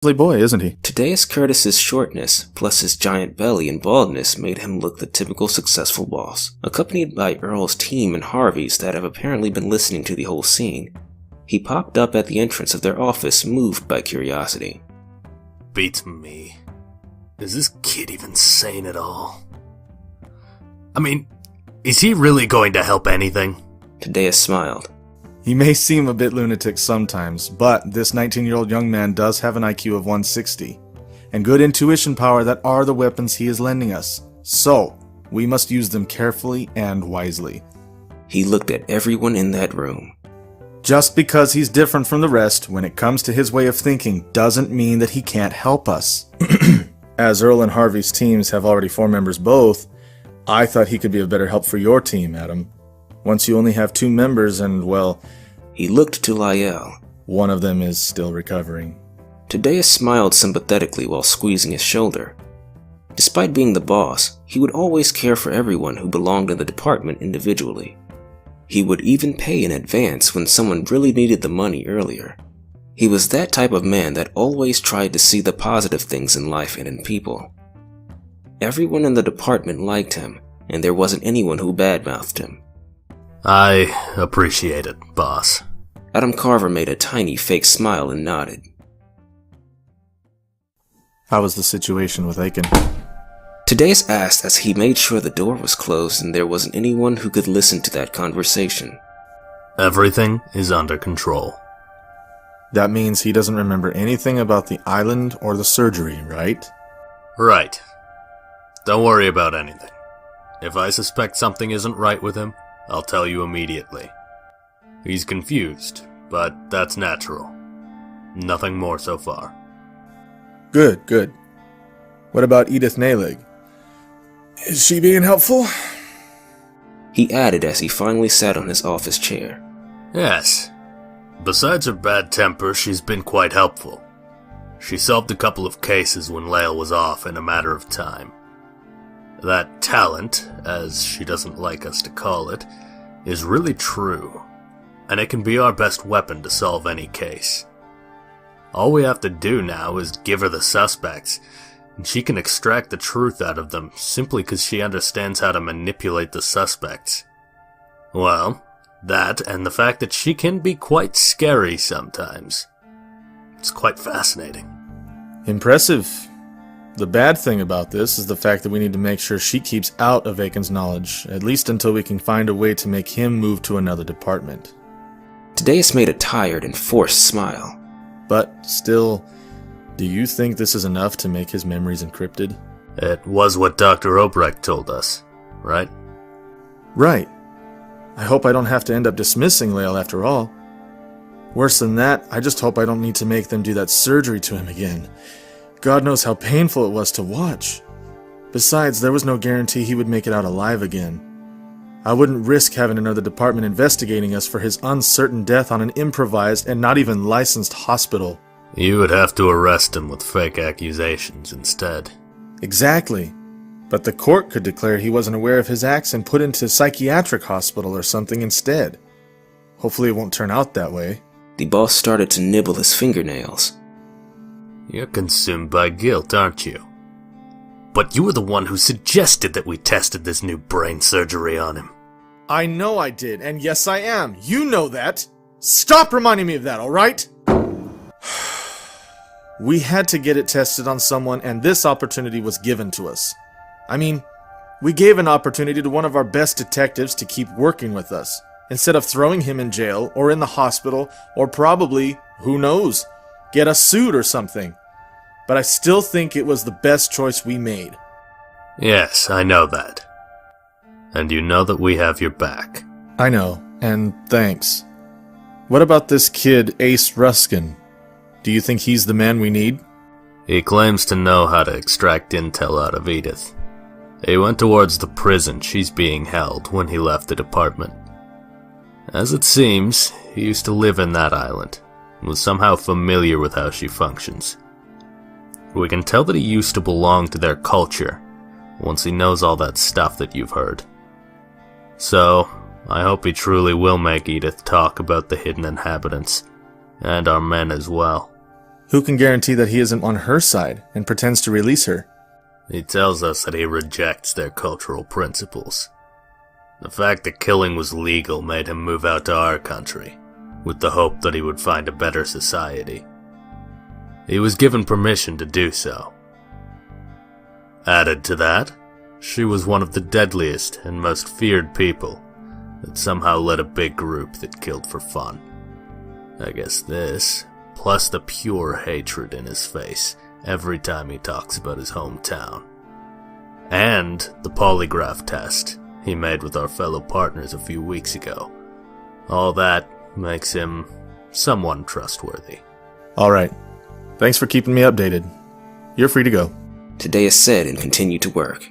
boy, isn't he? Tadeas Curtis's shortness, plus his giant belly and baldness, made him look the typical successful boss. Accompanied by Earl's team and Harvey's that have apparently been listening to the whole scene, he popped up at the entrance of their office, moved by curiosity. Beats me. Is this kid even sane at all? I mean, is he really going to help anything? Tadeas smiled. He may seem a bit lunatic sometimes, but this 19-year-old young man does have an IQ of 160, and good intuition power that are the weapons he is lending us. So, we must use them carefully and wisely. He looked at everyone in that room. Just because he's different from the rest when it comes to his way of thinking doesn't mean that he can't help us. As Earl and Harvey's teams have already 4 members both, I thought he could be of better help for your team, Adam. Once you only have 2 members and, well... He looked to L.I.E. One of them is still recovering. Tadeas smiled sympathetically while squeezing his shoulder. Despite being the boss, he would always care for everyone who belonged in the department individually. He would even pay in advance when someone really needed the money earlier. He was that type of man that always tried to see the positive things in life and in people. Everyone in the department liked him, and there wasn't anyone who badmouthed him. I appreciate it, boss. Adam Carver made a tiny fake smile and nodded. How was the situation with Aiken? Tadeas asked as he made sure the door was closed and there wasn't anyone who could listen to that conversation. Everything is under control. That means he doesn't remember anything about the island or the surgery, right? Right. Don't worry about anything. If I suspect something isn't right with him, I'll tell you immediately. He's confused, but that's natural. Nothing more so far. Good, good. What about Edith Naylig? Is she being helpful? He added as he finally sat on his office chair. Yes. Besides her bad temper, she's been quite helpful. She solved a couple of cases when L.I.E was off in a matter of time. That talent, as she doesn't like us to call it, is really true, and it can be our best weapon to solve any case. All we have to do now is give her the suspects, and she can extract the truth out of them simply because she understands how to manipulate the suspects. Well, that and the fact that she can be quite scary sometimes. It's quite fascinating. Impressive. The bad thing about this is the fact that we need to make sure she keeps out of Aiken's knowledge, at least until we can find a way to make him move to another department. Tadeas made a tired and forced smile. But still, do you think this is enough to make his memories encrypted? It was what Dr. Obrecht told us, right? Right. I hope I don't have to end up dismissing L.I.E after all. Worse than that, I just hope I don't need to make them do that surgery to him again. God knows how painful it was to watch. Besides, there was no guarantee he would make it out alive again. I wouldn't risk having another department investigating us for his uncertain death on an improvised and not even licensed hospital. You would have to arrest him with fake accusations instead. Exactly. But the court could declare he wasn't aware of his acts and put into a psychiatric hospital or something instead. Hopefully it won't turn out that way. The boss started to nibble his fingernails. You're consumed by guilt, aren't you? But you were the one who suggested that we tested this new brain surgery on him. I know I did, and yes I am. You know that. Stop reminding me of that, alright? We had to get it tested on someone, and this opportunity was given to us. I mean, we gave an opportunity to one of our best detectives to keep working with us, instead of throwing him in jail, or in the hospital, or probably, who knows, get us sued or something. But I still think it was the best choice we made. Yes, I know that. And you know that we have your back. I know, and thanks. What about this kid, Ace Ruskin? Do you think he's the man we need? He claims to know how to extract intel out of Edith. He went towards the prison she's being held when he left the department. As it seems, he used to live in that island, and was somehow familiar with how she functions. We can tell that he used to belong to their culture, once he knows all that stuff that you've heard. So, I hope he truly will make Edith talk about the hidden inhabitants, and our men as well. Who can guarantee that he isn't on her side and pretends to release her? He tells us that he rejects their cultural principles. The fact that killing was legal made him move out to our country, with the hope that he would find a better society. He was given permission to do so. Added to that, she was one of the deadliest and most feared people that somehow led a big group that killed for fun. I guess this, plus the pure hatred in his face every time he talks about his hometown, and the polygraph test he made with our fellow partners a few weeks ago. All that makes him somewhat trustworthy. All right. Thanks for keeping me updated. You're free to go. Tadeas said and continued to work.